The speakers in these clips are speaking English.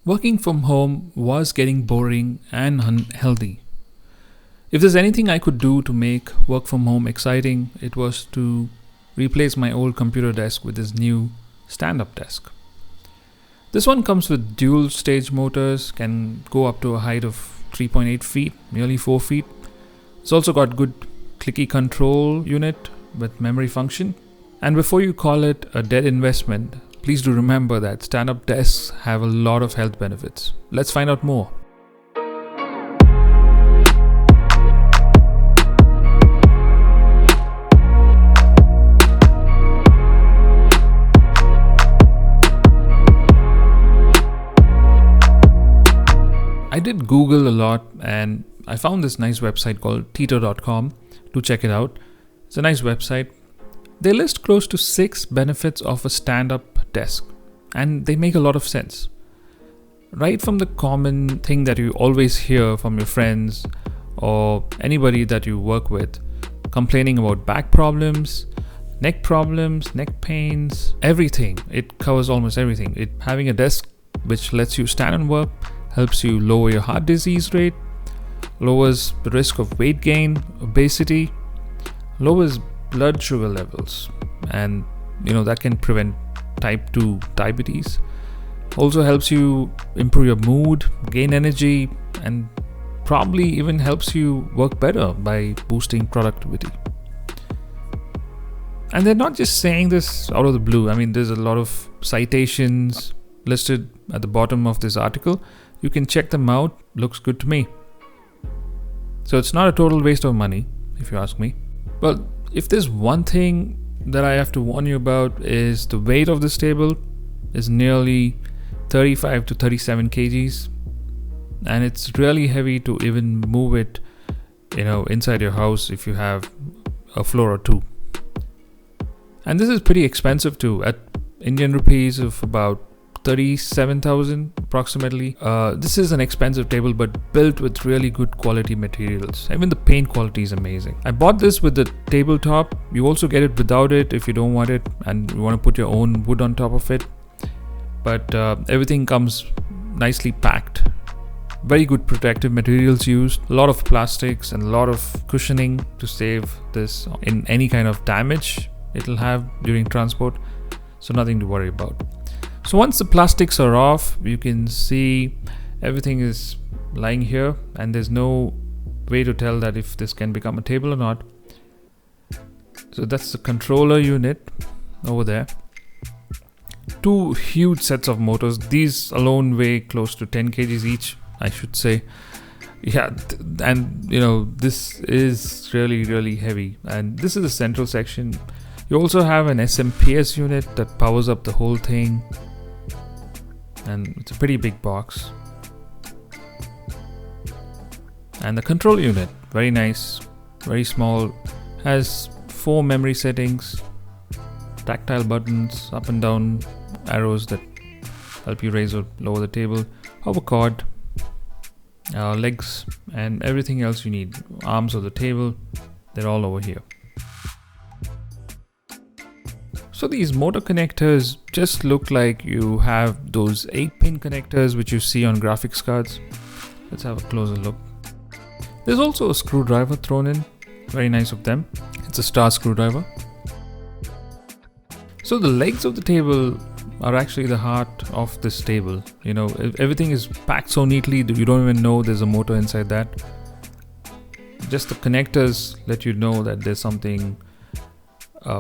Working from home was getting boring and unhealthy. If there's anything I could do to make work from home exciting, it was to replace my old computer desk with this new stand-up desk. This one comes with dual stage motors, can go up to a height of 3.8 feet, nearly 4 feet. It's also got good clicky control unit with memory function. And before you call it a dead investment, please do remember that stand-up desks have a lot of health benefits. Let's find out more. I did Google a lot and I found this nice website called teeter.com. Do check it out. It's a nice website. They list close to 6 benefits of a stand-up desk, and they make a lot of sense. Right from the common thing that you always hear from your friends or anybody that you work with, complaining about back problems, neck pains, everything. It covers almost everything. Having a desk which lets you stand and work helps you lower your heart disease rate, lowers the risk of weight gain, obesity, lowers blood sugar levels, and that can prevent type 2 diabetes. Also helps you improve your mood, gain energy, and probably even helps you work better by boosting productivity. And they're not just saying this out of the blue. I mean, there's a lot of citations listed at the bottom of this article. You can check them out. Looks good to me. So it's not a total waste of money, if you ask me. Well, if there's one thing that I have to warn you about, is the weight of this table is nearly 35 to 37 kgs, and it's really heavy to even move it inside your house if you have a floor or two. And this is pretty expensive too, at Indian rupees of about 37,000 approximately. This is an expensive table, but built with really good quality materials. Even the paint quality is amazing. I bought this with the tabletop. You also get it without it if you don't want it and you want to put your own wood on top of it. But everything comes nicely packed. Very good protective materials used. A lot of plastics and a lot of cushioning to save this in any kind of damage it'll have during transport. So nothing to worry about. So once the plastics are off, you can see everything is lying here, and there's no way to tell that if this can become a table or not. So that's the controller unit over there. 2 huge sets of motors. These alone weigh close to 10 kgs each, I should say. Yeah, and this is really, really heavy. And this is the central section. You also have an SMPS unit that powers up the whole thing. And it's a pretty big box. And the control unit, very nice, very small, has 4 memory settings, tactile buttons, up and down arrows that help you raise or lower the table, hover cord, legs, and everything else you need. Arms of the table, they're all over here. So these motor connectors just look like you have those 8-pin connectors which you see on graphics cards. Let's have a closer look. There's also a screwdriver thrown in. Very nice of them. It's a star screwdriver. So the legs of the table are actually the heart of this table. Everything is packed so neatly that you don't even know there's a motor inside that. Just the connectors let you know that there's something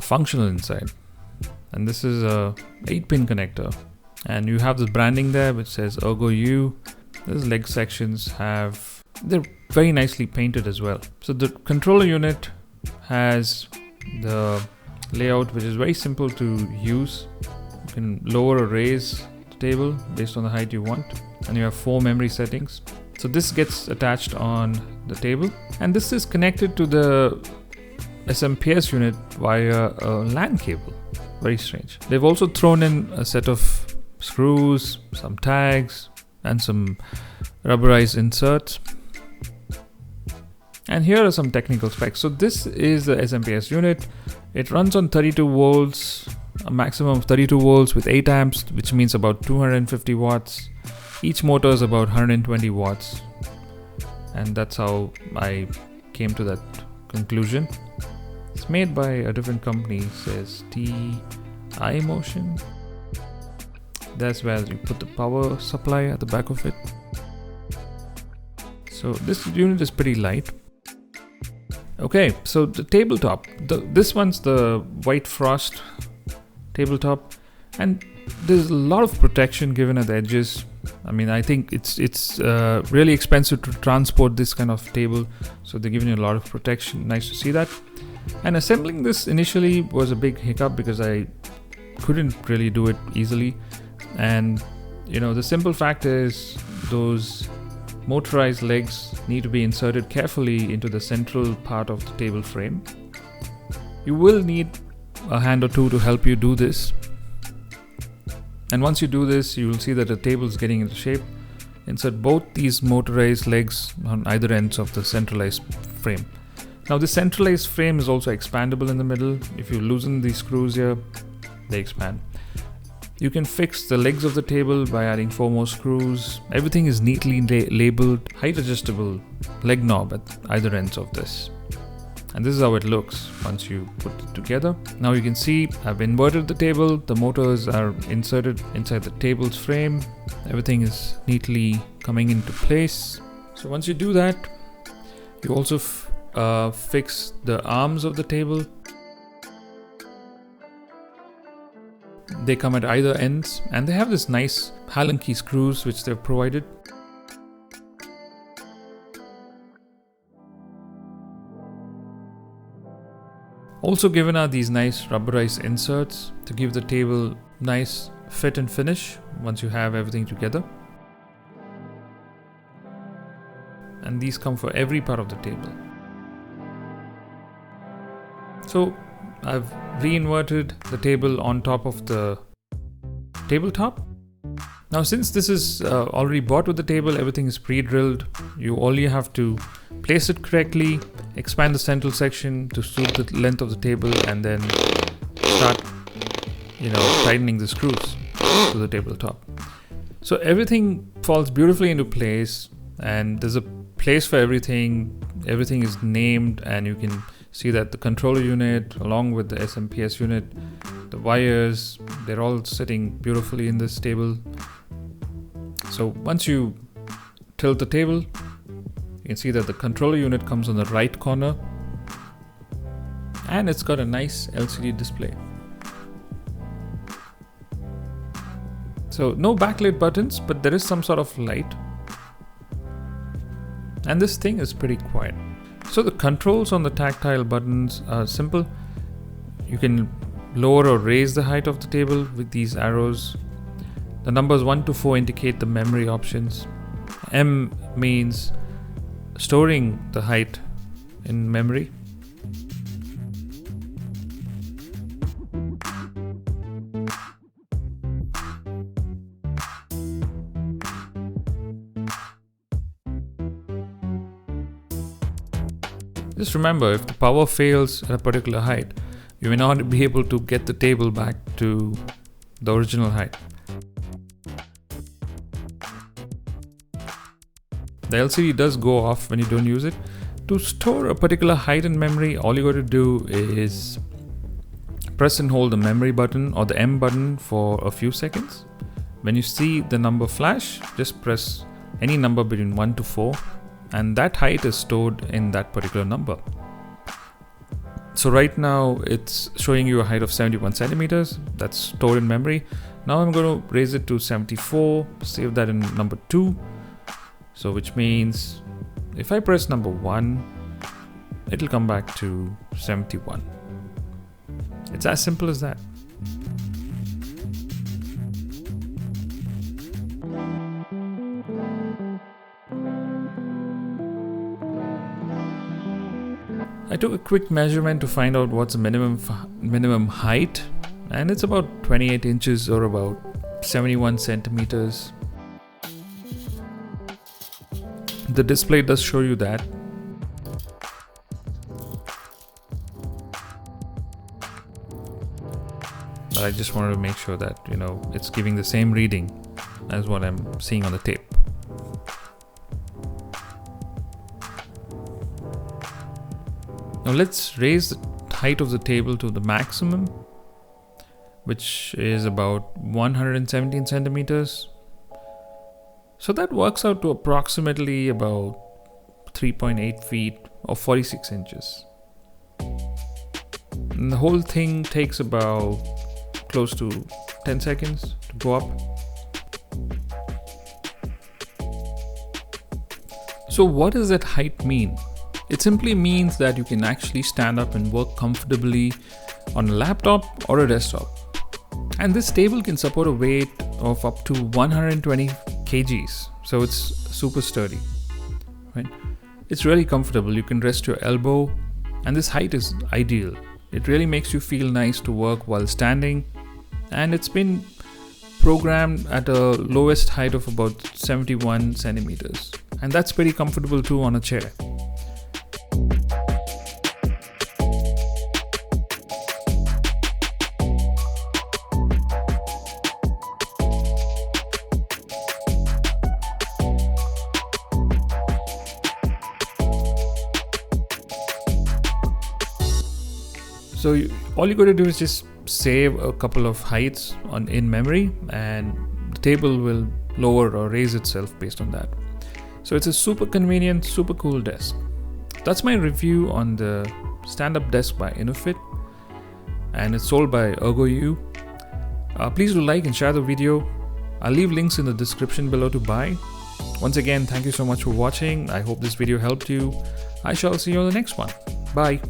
functional inside. And this is a 8-pin connector, and you have the branding there which says Ergoyou. These leg sections they're very nicely painted as well. So the controller unit has the layout which is very simple to use. You can lower or raise the table based on the height you want, and you have 4 memory settings. So this gets attached on the table, and this is connected to the SMPS unit via a LAN cable. Very strange. They've also thrown in a set of screws, some tags, and some rubberized inserts. And here are some technical specs. So this is the SMPS unit. It runs on 32 volts, a maximum of 32 volts with 8 amps, which means about 250 watts. Each motor is about 120 watts, and that's how I came to that conclusion. It's made by a different company, it says TI Motion. That's where you put the power supply at the back of it. So this unit is pretty light. Okay, so the tabletop. This one's the White Frost tabletop, and there's a lot of protection given at the edges. I mean, I think it's really expensive to transport this kind of table, so they're giving you a lot of protection. Nice to see that. And assembling this initially was a big hiccup because I couldn't really do it easily. And the simple fact is those motorized legs need to be inserted carefully into the central part of the table frame. You will need a hand or two to help you do this. And once you do this, you will see that the table is getting into shape. Insert both these motorized legs on either ends of the centralized frame. Now this centralized frame is also expandable in the middle. If you loosen these screws here, they expand. You can fix the legs of the table by adding 4 more screws. Everything is neatly labeled, height adjustable leg knob at either ends of this. And this is how it looks once you put it together. Now you can see I've inverted the table. The motors are inserted inside the table's frame. Everything is neatly coming into place. So once you do that, you also fix the arms of the table. They come at either ends, and they have this nice Allen key screws which they've provided. Also given are these nice rubberized inserts to give the table nice fit and finish once you have everything together. And these come for every part of the table. So I've re-inverted the table on top of the tabletop. Now since this is already bought with the table, everything is pre-drilled. All you have to place it correctly, expand the central section to suit the length of the table, and then start tightening the screws to the tabletop. So everything falls beautifully into place, and there's a place for everything. Everything is named, and you can see that the controller unit along with the SMPS unit, the wires, they're all sitting beautifully in this table. So once you tilt the table, you can see that the controller unit comes on the right corner, and it's got a nice LCD display. So no backlit buttons, but there is some sort of light. And this thing is pretty quiet. So the controls on the tactile buttons are simple. You can lower or raise the height of the table with these arrows. The numbers 1 to 4 indicate the memory options. M means storing the height in memory. Just remember, if the power fails at a particular height, you may not be able to get the table back to the original height. The LCD does go off when you don't use it. To store a particular height in memory, all you got to do is press and hold the memory button or the M button for a few seconds. When you see the number flash, just press any number between 1 to 4, and that height is stored in that particular number. So right now it's showing you a height of 71 centimeters. That's stored in memory. Now I'm going to raise it to 74, save that in number 2. So which means if I press number 1, it'll come back to 71. It's as simple as that. I took a quick measurement to find out what's the minimum height, and it's about 28 inches or about 71 centimeters. The display does show you that. But I just wanted to make sure that, it's giving the same reading as what I'm seeing on the tape. Now let's raise the height of the table to the maximum, which is about 117 centimeters. So that works out to approximately about 3.8 feet or 46 inches. And the whole thing takes about close to 10 seconds to go up. So what does that height mean? It simply means that you can actually stand up and work comfortably on a laptop or a desktop. And this table can support a weight of up to 120 kgs. So it's super sturdy, right? It's really comfortable. You can rest your elbow, and this height is ideal. It really makes you feel nice to work while standing, and it's been programmed at a lowest height of about 71 centimeters. And that's pretty comfortable too on a chair. So all you got to do is just save a couple of heights in memory, and the table will lower or raise itself based on that. So it's a super convenient, super cool desk. That's my review on the Stand-Up Desk by InnoFit, and it's sold by Ergoyou. Please do like and share the video. I'll leave links in the description below to buy. Once again, thank you so much for watching. I hope this video helped you. I shall see you on the next one. Bye.